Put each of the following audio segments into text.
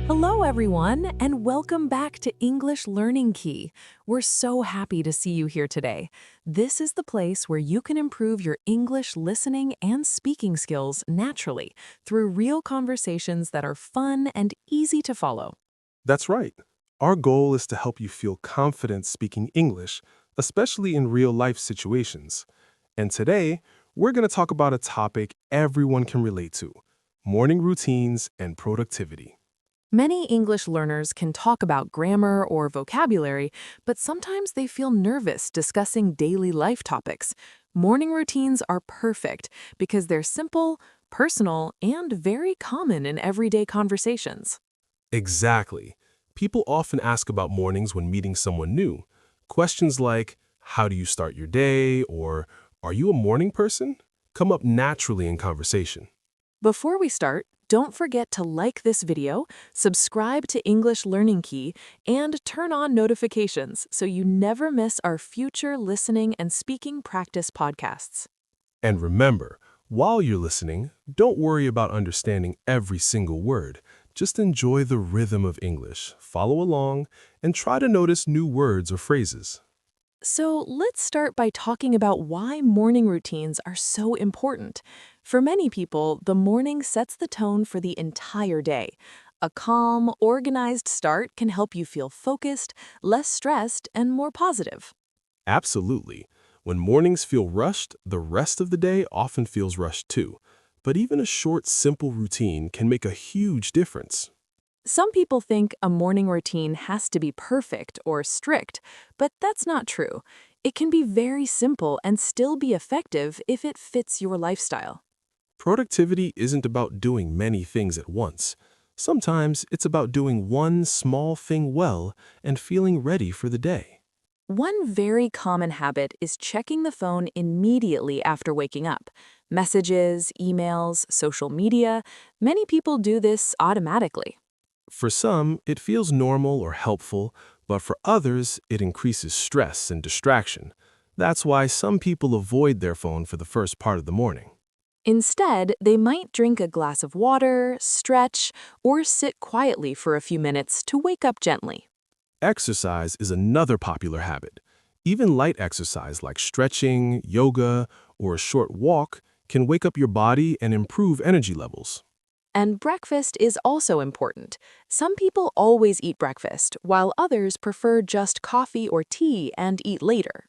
Hello, everyone, and welcome back to English Learning Key. We're so happy to see you here today. This is the place where you can improve your English listening and speaking skills naturally through real conversations that are fun and easy to follow. That's right. Our goal is to help you feel confident speaking English, especially in real-life situations. And today, we're going to talk about a topic everyone can relate to: morning routines and productivity. Many English learners can talk about grammar or vocabulary, but sometimes they feel nervous discussing daily life topics. Morning routines are perfect because they're simple, personal, and very common in everyday conversations. Exactly. People often ask about mornings when meeting someone new. Questions like, how do you start your day? Or, are you a morning person? Come up naturally in conversation. Before we start, don't forget to like this video, subscribe to English Learning Key, and turn on notifications so you never miss our future listening and speaking practice podcasts. And remember, while you're listening, don't worry about understanding every single word. Just enjoy the rhythm of English, follow along, and try to notice new words or phrases. So let's start by talking about why morning routines are so important. For many people, the morning sets the tone for the entire day. A calm, organized start can help you feel focused, less stressed, and more positive. Absolutely. When mornings feel rushed, the rest of the day often feels rushed too. But even a short, simple routine can make a huge difference. Some people think a morning routine has to be perfect or strict, but that's not true. It can be very simple and still be effective if it fits your lifestyle. Productivity isn't about doing many things at once. Sometimes it's about doing one small thing well and feeling ready for the day. One very common habit is checking the phone immediately after waking up. Messages, emails, social media, many people do this automatically. For some, it feels normal or helpful, but for others, it increases stress and distraction. That's why some people avoid their phone for the first part of the morning. Instead, they might drink a glass of water, stretch, or sit quietly for a few minutes to wake up gently. Exercise is another popular habit. Even light exercise like stretching, yoga, or a short walk can wake up your body and improve energy levels. And breakfast is also important. Some people always eat breakfast, while others prefer just coffee or tea and eat later.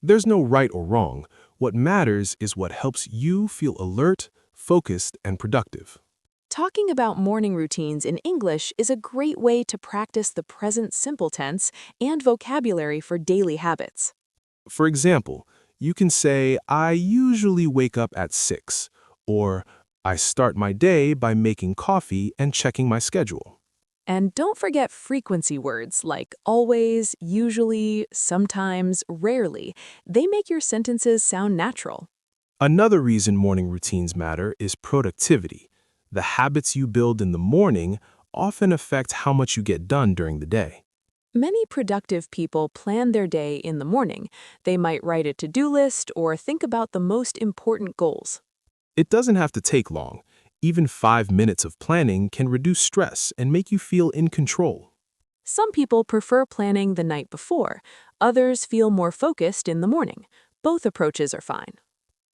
There's no right or wrong. What matters is what helps you feel alert, focused, and productive. Talking about morning routines in English is a great way to practice the present simple tense and vocabulary for daily habits. For example, you can say, I usually wake up at 6, or I start my day by making coffee and checking my schedule. And don't forget frequency words like always, usually, sometimes, rarely. They make your sentences sound natural. Another reason morning routines matter is productivity. The habits you build in the morning often affect how much you get done during the day. Many productive people plan their day in the morning. They might write a to-do list or think about the most important goals. It doesn't have to take long. Even 5 minutes of planning can reduce stress and make you feel in control. Some people prefer planning the night before. Others feel more focused in the morning. Both approaches are fine.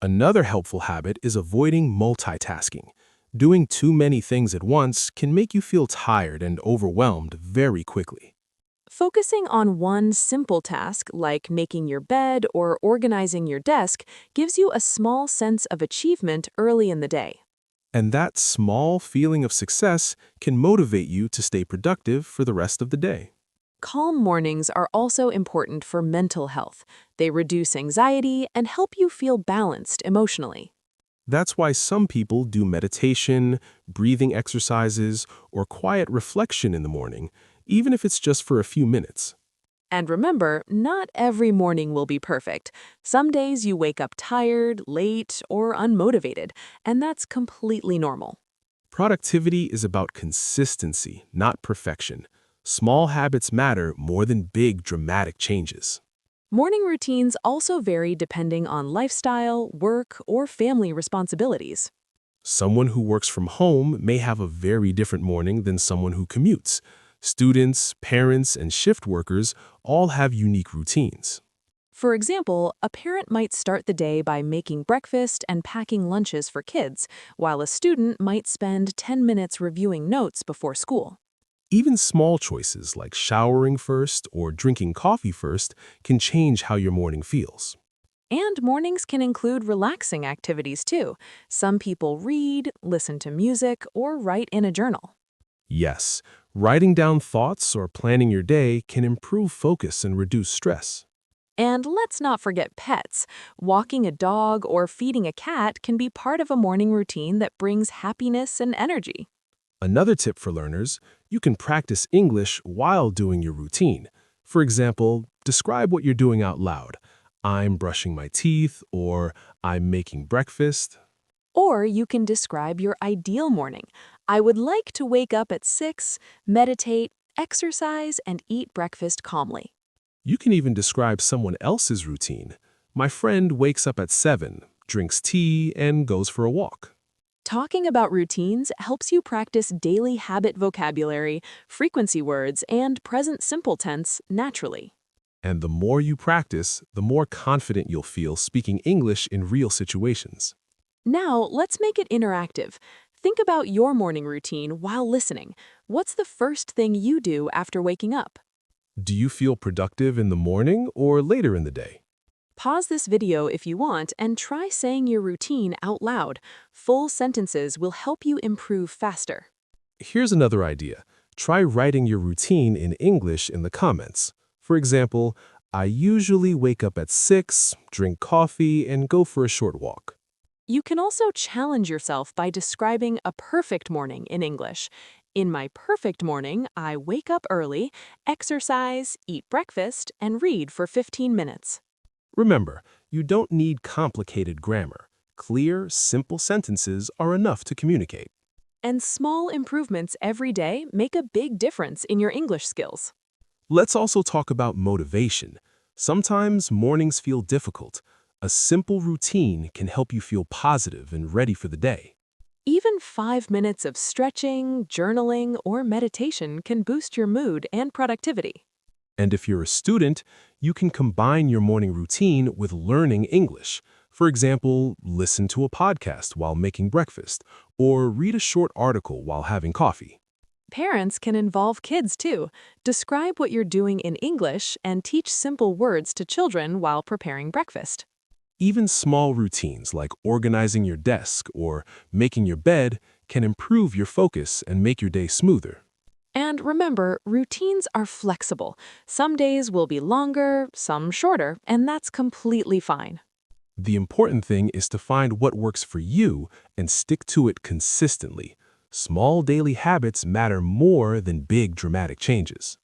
Another helpful habit is avoiding multitasking. Doing too many things at once can make you feel tired and overwhelmed very quickly. Focusing on one simple task, like making your bed or organizing your desk, gives you a small sense of achievement early in the day. And that small feeling of success can motivate you to stay productive for the rest of the day. Calm mornings are also important for mental health. They reduce anxiety and help you feel balanced emotionally. That's why some people do meditation, breathing exercises, or quiet reflection in the morning, even if it's just for a few minutes. And remember, not every morning will be perfect. Some days you wake up tired, late, or unmotivated, and that's completely normal. Productivity is about consistency, not perfection. Small habits matter more than big, dramatic changes. Morning routines also vary depending on lifestyle, work, or family responsibilities. Someone who works from home may have a very different morning than someone who commutes. Students, parents, and shift workers all have unique routines. For example, a parent might start the day by making breakfast and packing lunches for kids, while a student might spend 10 minutes reviewing notes before school. Even small choices like showering first or drinking coffee first can change how your morning feels. And mornings can include relaxing activities too. Some people read, listen to music, or write in a journal. Yes, writing down thoughts or planning your day can improve focus and reduce stress. And let's not forget pets. Walking a dog or feeding a cat can be part of a morning routine that brings happiness and energy. Another tip for learners, you can practice English while doing your routine. For example, describe what you're doing out loud. I'm brushing my teeth, or I'm making breakfast. Or you can describe your ideal morning. I would like to wake up at 6, meditate, exercise, and eat breakfast calmly. You can even describe someone else's routine. My friend wakes up at 7, drinks tea, and goes for a walk. Talking about routines helps you practice daily habit vocabulary, frequency words, and present simple tense naturally. And the more you practice, the more confident you'll feel speaking English in real situations. Now, let's make it interactive. Think about your morning routine while listening. What's the first thing you do after waking up? Do you feel productive in the morning or later in the day? Pause this video if you want and try saying your routine out loud. Full sentences will help you improve faster. Here's another idea. Try writing your routine in English in the comments. For example, I usually wake up at 6, drink coffee, and go for a short walk. You can also challenge yourself by describing a perfect morning in English. In my perfect morning, I wake up early, exercise, eat breakfast, and read for 15 minutes. Remember, you don't need complicated grammar. Clear, simple sentences are enough to communicate. And small improvements every day make a big difference in your English skills. Let's also talk about motivation. Sometimes mornings feel difficult. A simple routine can help you feel positive and ready for the day. Even 5 minutes of stretching, journaling, or meditation can boost your mood and productivity. And if you're a student, you can combine your morning routine with learning English. For example, listen to a podcast while making breakfast, or read a short article while having coffee. Parents can involve kids too. Describe what you're doing in English and teach simple words to children while preparing breakfast. Even small routines like organizing your desk or making your bed can improve your focus and make your day smoother. And remember, routines are flexible. Some days will be longer, some shorter, and that's completely fine. The important thing is to find what works for you and stick to it consistently. Small daily habits matter more than big dramatic changes.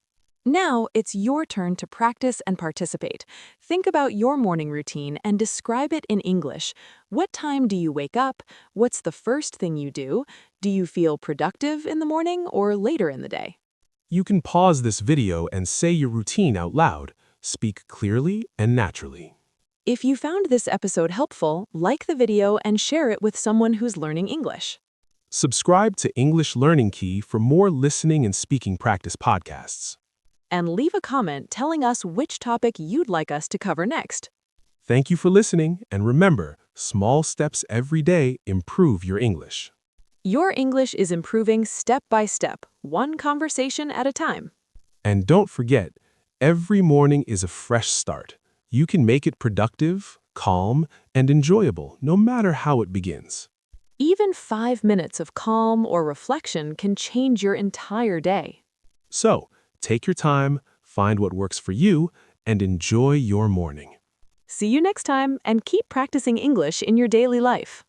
Now it's your turn to practice and participate. Think about your morning routine and describe it in English. What time do you wake up? What's the first thing you do? Do you feel productive in the morning or later in the day? You can pause this video and say your routine out loud. Speak clearly and naturally. If you found this episode helpful, like the video and share it with someone who's learning English. Subscribe to English Learning Key for more listening and speaking practice podcasts. And leave a comment telling us which topic you'd like us to cover next. Thank you for listening, and remember, small steps every day improve your English. Your English is improving step by step, one conversation at a time. And don't forget, every morning is a fresh start. You can make it productive, calm, and enjoyable, no matter how it begins. Even 5 minutes of calm or reflection can change your entire day. So, take your time, find what works for you, and enjoy your morning. See you next time, and keep practicing English in your daily life.